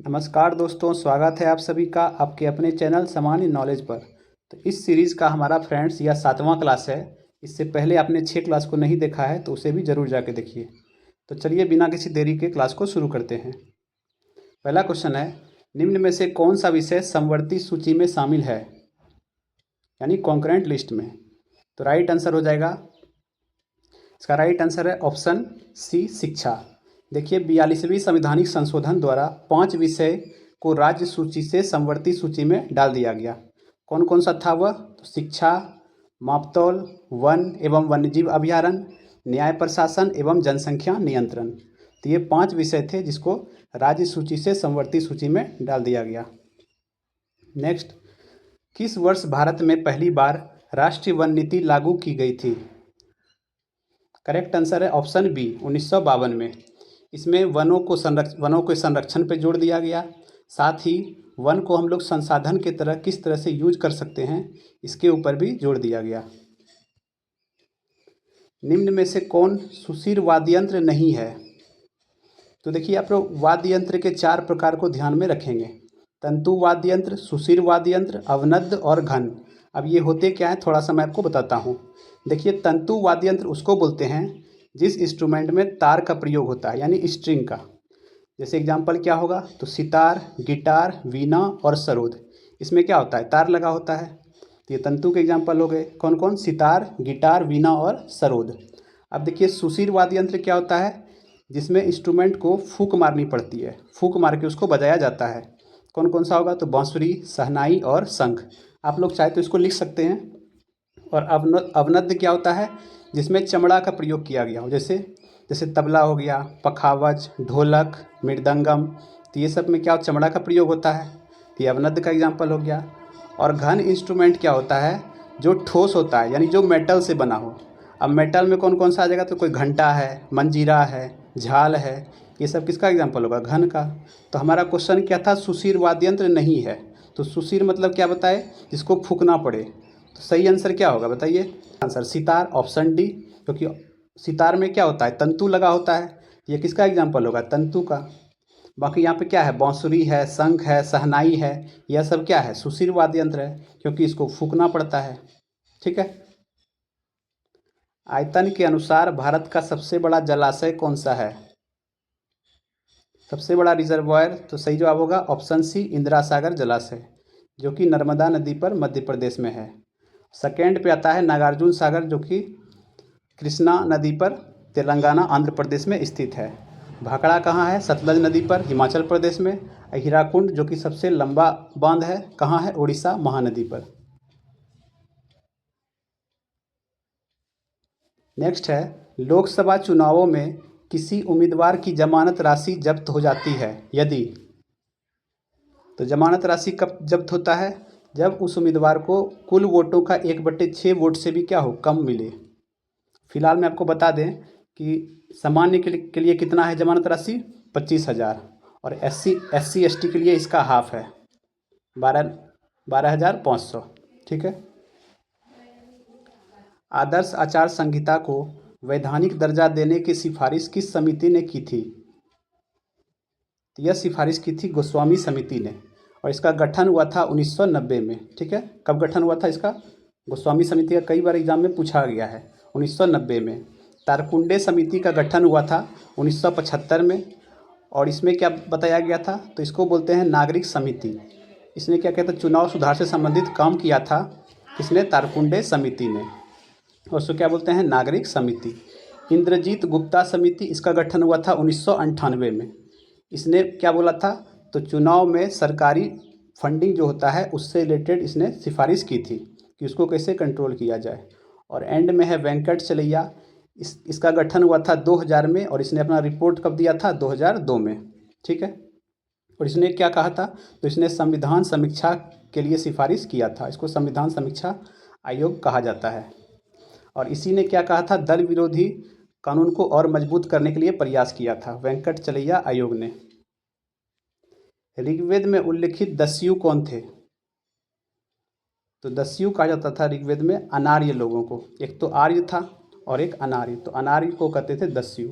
नमस्कार दोस्तों, स्वागत है आप सभी का आपके अपने चैनल सामान्य नॉलेज पर। तो इस सीरीज़ का हमारा फ्रेंड्स यह 7वां क्लास है। इससे पहले आपने 6 क्लास को नहीं देखा है तो उसे भी ज़रूर जाके देखिए। तो चलिए बिना किसी देरी के क्लास को शुरू करते हैं। पहला क्वेश्चन है, निम्न में से कौन सा विषय समवर्ती सूची में शामिल है, यानी कॉन्करेंट लिस्ट में। तो राइट आंसर हो जाएगा, इसका राइट आंसर है ऑप्शन सी, शिक्षा। देखिए 42वीं संवैधानिक संशोधन द्वारा 5 विषय को राज्य सूची से समवर्ती सूची में डाल दिया गया। कौन कौन सा था वह? तो शिक्षा, मापतौल, वन एवं वन्यजीव अभयारण्य, न्याय प्रशासन एवं जनसंख्या नियंत्रण। तो ये 5 विषय थे जिसको राज्य सूची से समवर्ती सूची में डाल दिया गया। नेक्स्ट, किस वर्ष भारत में पहली बार राष्ट्रीय वन नीति लागू की गई थी? करेक्ट आंसर है ऑप्शन बी, 1952 में। इसमें वनों के संरक्षण पर जोर दिया गया, साथ ही वन को हम लोग संसाधन की तरह किस तरह से यूज कर सकते हैं इसके ऊपर भी जोर दिया गया। निम्न में से कौन सुशिर वाद्य यंत्र नहीं है? तो देखिए आप लोग वाद्य यंत्र के 4 प्रकार को ध्यान में रखेंगे। तंतु वाद्य यंत्र, सुशिर वाद्य यंत्र, अवनद्ध और घन। अब ये होते क्या है थोड़ा सा मैं आपको बताता हूँ। देखिए तंतु वाद्य यंत्र उसको बोलते हैं जिस इंस्ट्रूमेंट में तार का प्रयोग होता है, यानी स्ट्रिंग का। जैसे एग्जाम्पल क्या होगा, तो सितार, गिटार, वीणा और सरोद। इसमें क्या होता है, तार लगा होता है। तो ये तंतु के एग्जाम्पल हो गए। कौन कौन? सितार, गिटार, वीणा और सरोद। अब देखिए सुशिर वाद्य यंत्र क्या होता है, जिसमें इंस्ट्रूमेंट को फूंक मारनी पड़ती है, फूंक मार के उसको बजाया जाता है। कौन कौन सा होगा? तो बांसुरी, शहनाई और शंख। आप लोग चाहे तो इसको लिख सकते हैं। और अवनद्ध क्या होता है, जिसमें चमड़ा का प्रयोग किया गया हो, जैसे जैसे तबला हो गया, पखावज, ढोलक, मृदंगम। तो ये सब में क्या चमड़ा का प्रयोग होता है, तो ये अवनद्ध का एग्जाम्पल हो गया। और घन इंस्ट्रूमेंट क्या होता है, जो ठोस होता है, यानी जो मेटल से बना हो। अब मेटल में कौन कौन सा आ जाएगा, तो कोई घंटा है, मंजीरा है, झाल है। ये सब किसका एग्जाम्पल होगा? घन का। तो हमारा क्वेश्चन क्या था, सुशिर वाद्य यंत्र नहीं है। तो सुशिर मतलब क्या बताए, जिसको फूंकना पड़े। तो सही आंसर क्या होगा बताइए? Answer sitar, option D. क्योंकि सितार में क्या होता है, तंतु लगा होता है। ये किसका एग्जाम्पल होगा? तंतु का। बाकी यहाँ पे क्या है, बांसुरी है, शंख है, शहनाई है। यह सब क्या है, सुशिर वाद्य यंत्र है, क्योंकि इसको फूंकना पड़ता है। ठीक है। आयतन के अनुसार भारत का सबसे बड़ा जलाशय कौन सा है? सबसे बड़ा रिजर्वायर, तो सही जवाब होगा ऑप्शन सी, इंदिरा सागर जलाशय, जो कि नर्मदा नदी पर मध्य प्रदेश में है। सेकेंड पे आता है नागार्जुन सागर, जो कि कृष्णा नदी पर तेलंगाना आंध्र प्रदेश में स्थित है। भाखड़ा कहाँ है? सतलज नदी पर, हिमाचल प्रदेश में। हीराकुंड जो कि सबसे लंबा बांध है, कहाँ है? उड़ीसा महानदी पर। नेक्स्ट है, लोकसभा चुनावों में किसी उम्मीदवार की जमानत राशि जब्त हो जाती है यदि। तो जमानत राशि कब जब्त होता है? जब उस उम्मीदवार को कुल वोटों का 1/6 वोट से भी क्या हो, कम मिले। फिलहाल मैं आपको बता दें कि सामान्य के लिए कितना है जमानत राशि? 25,000। और एस सी एस टी के लिए इसका हाफ है, 12,500। ठीक है। आदर्श आचार संहिता को वैधानिक दर्जा देने की सिफारिश किस समिति ने की थी? तो यह सिफारिश की थी गोस्वामी समिति ने, और इसका गठन हुआ था 1990 में। ठीक है, कब गठन हुआ था इसका? गोस्वामी समिति का कई बार एग्जाम में पूछा गया है। 1990 में। तारकुंडे समिति का गठन हुआ था 1975 में। और इसमें क्या बताया गया था, तो इसको बोलते हैं नागरिक समिति। इसने क्या किया था, चुनाव सुधार से संबंधित काम किया था। किसने? तारकुंडे समिति ने। और उसको क्या बोलते हैं? नागरिक समिति। इंद्रजीत गुप्ता समिति, इसका गठन हुआ था 1998 में। इसने क्या बोला था, तो चुनाव में सरकारी फंडिंग जो होता है उससे रिलेटेड इसने सिफारिश की थी कि उसको कैसे कंट्रोल किया जाए। और एंड में है वेंकट चलैया, इसका गठन हुआ था 2000 में, और इसने अपना रिपोर्ट कब दिया था? 2002 में। ठीक है। और इसने क्या कहा था, तो इसने संविधान समीक्षा के लिए सिफारिश किया था। इसको संविधान समीक्षा आयोग कहा जाता है। और इसी ने क्या कहा था, दल विरोधी कानून को और मजबूत करने के लिए प्रयास किया था, वेंकट चलैया आयोग ने। ऋग्वेद में उल्लिखित दस्यु कौन थे? तो दस्यु कहा जाता था ऋग्वेद में अनार्य लोगों को। एक तो आर्य था और एक अनार्य, तो अनार्य को कहते थे दस्यु।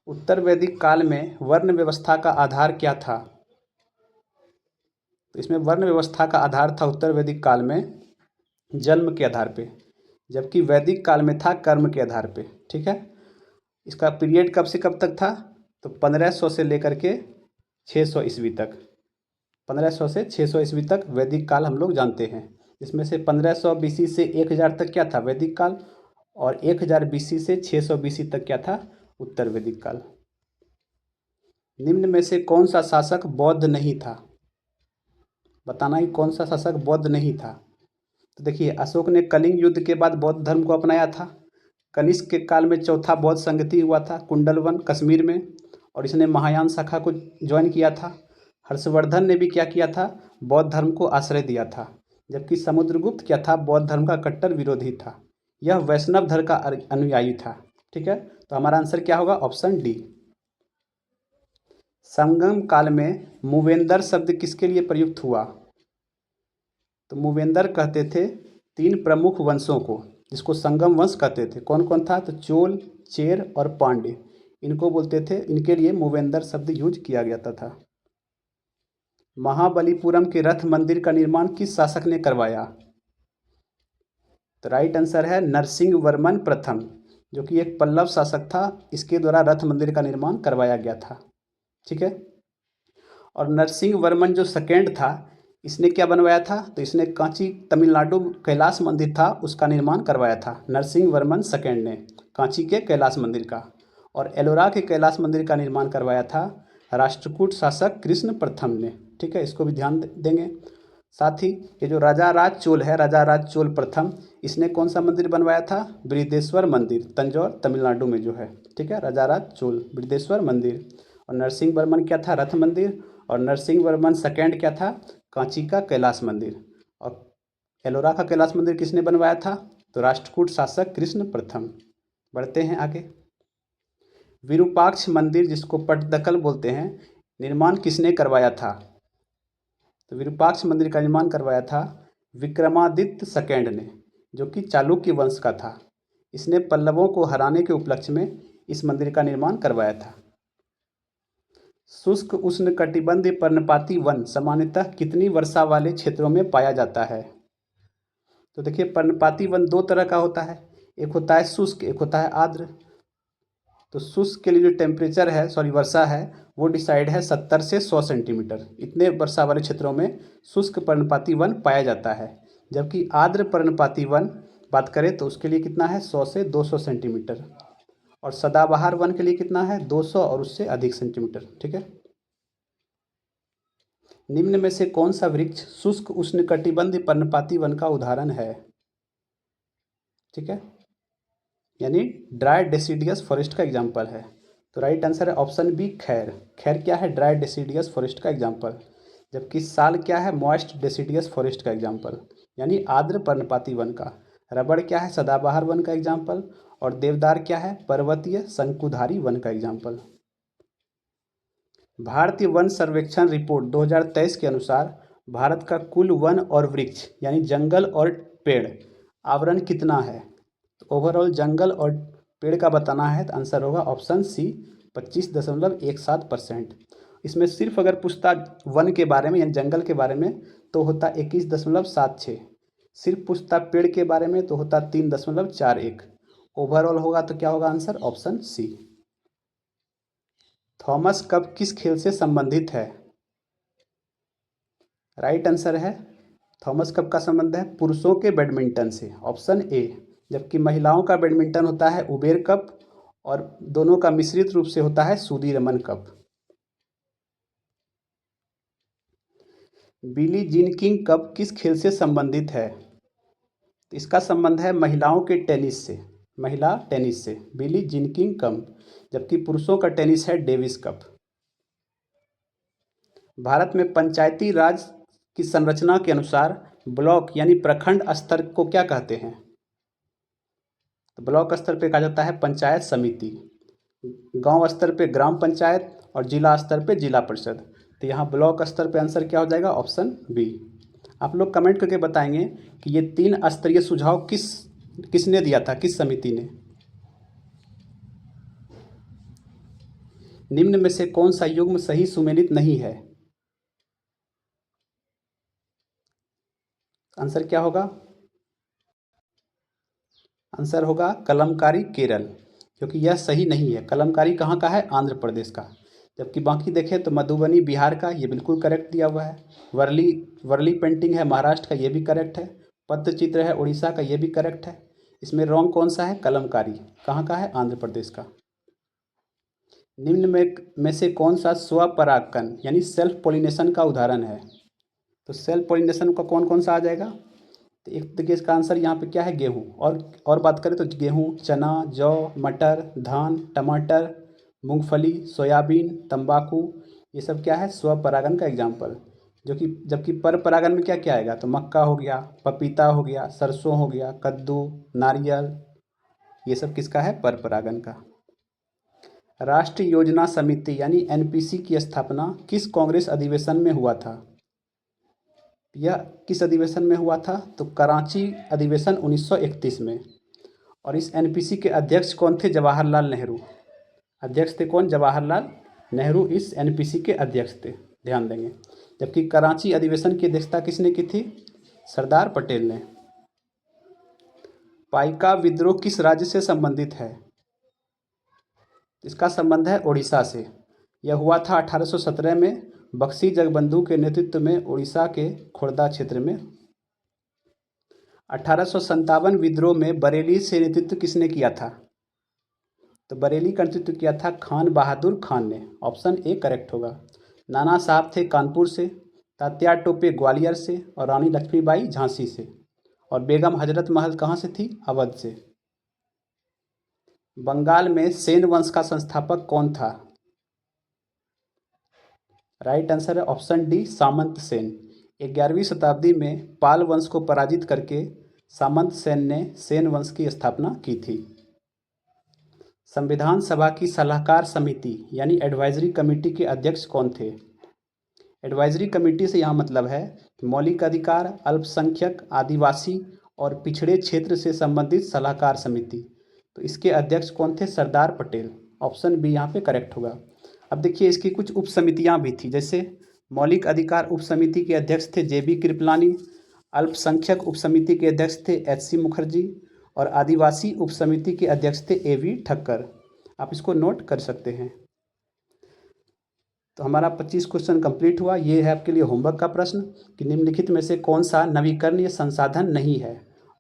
उत्तर वैदिक काल में वर्ण व्यवस्था का आधार क्या था? तो इसमें वर्ण व्यवस्था का आधार था उत्तर वैदिक काल में जन्म के आधार पे, जबकि वैदिक काल में था कर्म के आधार पे। ठीक है, इसका पीरियड कब से कब तक था? तो 1500 से लेकर के 600 ईस्वी तक। 1500 से 600 ईस्वी तक वैदिक काल हम लोग जानते हैं। इसमें से 1500 बीसी से 1000 तक क्या था? वैदिक काल। और 1000 बीसी से 600 बीसी तक क्या था? उत्तर वैदिक काल। निम्न में से कौन सा शासक बौद्ध नहीं था? बताना ही कौन सा शासक बौद्ध नहीं था। तो देखिए, अशोक ने कलिंग युद्ध के बाद बौद्ध धर्म को अपनाया था। कनिष्क के काल में चौथा बौद्ध संगति हुआ था कुंडलवन कश्मीर में, और इसने महायान शाखा को ज्वाइन किया था। हर्षवर्धन ने भी क्या किया था? बौद्ध धर्म को आश्रय दिया था। जबकि समुद्रगुप्त क्या था? बौद्ध धर्म का कट्टर विरोधी था। यह वैष्णव धर्म का अनुयायी था। ठीक है, तो हमारा आंसर क्या होगा? Option D. संगम काल में मूवेंदर शब्द किसके लिए प्रयुक्त हुआ? तो मूवेंदर कहते थे 3 प्रमुख वंशों को, जिसको संगम वंश कहते थे। कौन कौन था? तो चोल, चेर और पांड्य, इनको बोलते थे। इनके लिए मूवेंदर शब्द यूज किया जाता था। महाबलीपुरम के रथ मंदिर का निर्माण किस शासक ने करवाया? तो राइट आंसर है नरसिंह वर्मन प्रथम, जो कि एक पल्लव शासक था। इसके द्वारा रथ मंदिर का निर्माण करवाया गया था। ठीक है, और नरसिंह वर्मन जो सेकेंड था, इसने क्या बनवाया था? तो इसने कांची तमिलनाडु कैलाश मंदिर था, उसका निर्माण करवाया था। नरसिंह वर्मन सेकेंड ने कांची के कैलाश मंदिर का, और एलोरा के कैलाश मंदिर का निर्माण करवाया था राष्ट्रकूट शासक कृष्ण प्रथम ने। ठीक है, इसको भी ध्यान देंगे। साथ ही ये जो राजा राज चोल है, राजा राज चोल प्रथम, इसने कौन सा मंदिर बनवाया था? बृहदेश्वर मंदिर, तंजौर तमिलनाडु में जो है। ठीक है, राजा राज चोल बृहदेश्वर मंदिर। और नरसिंह वर्मन क्या था? रथ मंदिर। और नरसिंह वर्मन सेकेंड क्या था? कांची का कैलाश मंदिर। और एलोरा का कैलाश मंदिर किसने बनवाया था? तो राष्ट्रकूट शासक कृष्ण प्रथम। बढ़ते हैं आगे। विरूपाक्ष मंदिर, जिसको पट्टदकल बोलते हैं, निर्माण किसने करवाया था? तो विरूपाक्ष मंदिर का निर्माण करवाया था विक्रमादित्य सेकेंड ने, जो कि चालुक्य वंश का था। इसने पल्लवों को हराने के उपलक्ष्य में इस मंदिर का निर्माण करवाया था। शुष्क उष्णकटिबंधीय पर्णपाती वन सामान्यतः कितनी वर्षा वाले क्षेत्रों में पाया जाता है? तो देखिए, पर्णपाती वन 2 तरह का होता है, एक होता है शुष्क, एक होता है आर्द्र। तो शुष्क के लिए जो टेम्परेचर है, वर्षा है, वो डिसाइड है 70 से 100 सेंटीमीटर। इतने वर्षा वाले क्षेत्रों में शुष्क पर्णपाती वन पाया जाता है। जबकि आर्द्र पर्णपाती वन बात करें तो उसके लिए कितना है? 100 से 200 सेंटीमीटर। और सदाबहार वन के लिए कितना है? 200 और उससे अधिक सेंटीमीटर। ठीक है, निम्न में से कौन सा वृक्ष शुष्क उष्णकटिबंधीय पर्णपाती वन का उदाहरण है? ठीक है, यानी ड्राई डेसिडियस फॉरेस्ट का एग्जाम्पल है। तो राइट आंसर है ऑप्शन बी, खैर। खैर क्या है? ड्राई डेसिडियस फॉरेस्ट का एग्जाम्पल। जबकि साल क्या है? मॉइस्ट डेसिडियस फॉरेस्ट का एग्जाम्पल, यानी आर्द्र पर्णपाती वन का। रबड़ क्या है? सदाबहार वन का एग्जाम्पल। और देवदार क्या है? पर्वतीय शंकुधारी वन का एग्जाम्पल। भारतीय वन सर्वेक्षण रिपोर्ट 2023 के अनुसार भारत का कुल वन और वृक्ष यानी जंगल और पेड़ आवरण कितना है? तो ओवरऑल जंगल और पेड़ का बताना है, तो आंसर होगा ऑप्शन सी, 25.17%। इसमें सिर्फ अगर पूछता वन के बारे में यानी जंगल के बारे में तो होता 21.76। सिर्फ पूछता पेड़ के बारे में तो होता 3.41। ओवरऑल होगा तो क्या होगा answer? Option C. Thomas cup किस खेल से संबंधित है? राइट आंसर है थॉमस कप का संबंध है पुरुषों के बैडमिंटन से, ऑप्शन ए। जबकि महिलाओं का बैडमिंटन होता है उबेर कप, और दोनों का मिश्रित रूप से होता है Sudirman cup. Billie Jean King cup किस खेल से संबंधित है? तो इसका संबंध है महिलाओं के टेनिस से, महिला टेनिस से बिली जीन किंग कप। जबकि पुरुषों का टेनिस है डेविस कप। भारत में पंचायती राज की संरचना के अनुसार ब्लॉक यानी प्रखंड स्तर को क्या कहते हैं? तो ब्लॉक स्तर पे कहा जाता है पंचायत समिति, गांव स्तर पे ग्राम पंचायत, और जिला स्तर पे जिला परिषद। तो यहाँ ब्लॉक स्तर पे आंसर क्या हो जाएगा? Option B. आप लोग कमेंट करके बताएंगे कि ये 3 स्तरीय सुझाव किसने दिया था, किस समिति ने? निम्न में से कौन सा युग्म सही सुमेलित नहीं है? आंसर क्या होगा? आंसर होगा कलमकारी केरल, क्योंकि यह सही नहीं है। कलमकारी कहाँ का है? आंध्र प्रदेश का। जबकि बाकी देखें तो मधुबनी बिहार का, ये बिल्कुल करेक्ट दिया हुआ है। वर्ली वर्ली पेंटिंग है महाराष्ट्र का, ये भी करेक्ट है। पट्टचित्र है उड़ीसा का, ये भी करेक्ट है। इसमें रॉन्ग कौन सा है? कलमकारी कहाँ का है? आंध्र प्रदेश का। निम्न में से कौन सा स्वपरागकण यानी सेल्फ पोलिनेशन का उदाहरण है? तो सेल्फ पोलिनेशन का कौन कौन सा आ जाएगा? तो एक देखिए इसका आंसर यहाँ पे क्या है? गेहूँ। और बात करें तो गेहूँ, चना, जौ, मटर, धान, टमाटर, मूंगफली, सोयाबीन, तंबाकू, ये सब क्या है? स्वपरागन का एग्जाम्पल। जो कि जबकि पर परागन में क्या क्या आएगा? तो मक्का हो गया, पपीता हो गया, सरसों हो गया, कद्दू, नारियल, ये सब किसका है? पर परागन का। राष्ट्रीय योजना समिति यानी एनपीसी की स्थापना किस कांग्रेस अधिवेशन में हुआ था? यह किस अधिवेशन में हुआ था? तो कराची अधिवेशन 1931 में। और इस एनपीसी के अध्यक्ष कौन थे? जवाहरलाल नेहरू। अध्यक्ष थे कौन? जवाहरलाल नेहरू इस एनपीसी के अध्यक्ष थे, ध्यान देंगे। जबकि कराची अधिवेशन की अध्यक्षता किसने की थी? सरदार पटेल ने। पाइका विद्रोह किस राज्य से संबंधित है? इसका संबंध है उड़ीसा से। यह हुआ था 1817 में बख्शी जगबंधु के नेतृत्व में उड़ीसा के खुर्दा क्षेत्र में। 1857 विद्रोह में बरेली से नेतृत्व किसने किया था? तो बरेली का नेतृत्व किया था खान बहादुर खान ने। ऑप्शन ए करेक्ट होगा। नाना साहब थे कानपुर से, तात्या टोपे ग्वालियर से, और रानी लक्ष्मीबाई झांसी से। और बेगम हजरत महल कहाँ से थी? अवध से। बंगाल में सेन वंश का संस्थापक कौन था? राइट आंसर है ऑप्शन डी, सामंत सेन। 11वीं शताब्दी में पाल वंश को पराजित करके सामंत सेन ने सेन वंश की स्थापना की थी। संविधान सभा की सलाहकार समिति यानी एडवाइजरी कमेटी के अध्यक्ष कौन थे? एडवाइजरी कमेटी से यहाँ मतलब है कि मौलिक अधिकार, अल्पसंख्यक, आदिवासी और पिछड़े क्षेत्र से संबंधित सलाहकार समिति। तो इसके अध्यक्ष कौन थे? सरदार पटेल। ऑप्शन बी यहाँ पे करेक्ट होगा। अब देखिए इसकी कुछ उप समितियाँ भी थी, जैसे मौलिक अधिकार उप समिति के अध्यक्ष थे जेबी कृपलानी, अल्पसंख्यक उप समिति के अध्यक्ष थे एचसी मुखर्जी, और आदिवासी उप समिति के अध्यक्ष थे एवी ठक्कर। आप इसको नोट कर सकते हैं। तो हमारा 25 क्वेश्चन कंप्लीट हुआ। ये है आपके लिए होमवर्क का प्रश्न कि निम्नलिखित में से कौन सा नवीकरणीय संसाधन नहीं है।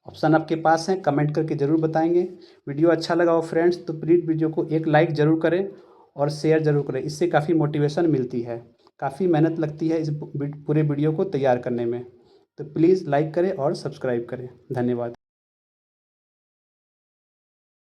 ऑप्शन आपके पास हैं, कमेंट करके ज़रूर बताएंगे। वीडियो अच्छा लगा हो फ्रेंड्स तो प्लीज़ वीडियो को एक लाइक ज़रूर करें और शेयर ज़रूर करें। इससे काफ़ी मोटिवेशन मिलती है, काफ़ी मेहनत लगती है इस पूरे वीडियो को तैयार करने में। तो प्लीज़ लाइक करें और सब्सक्राइब करें। धन्यवाद।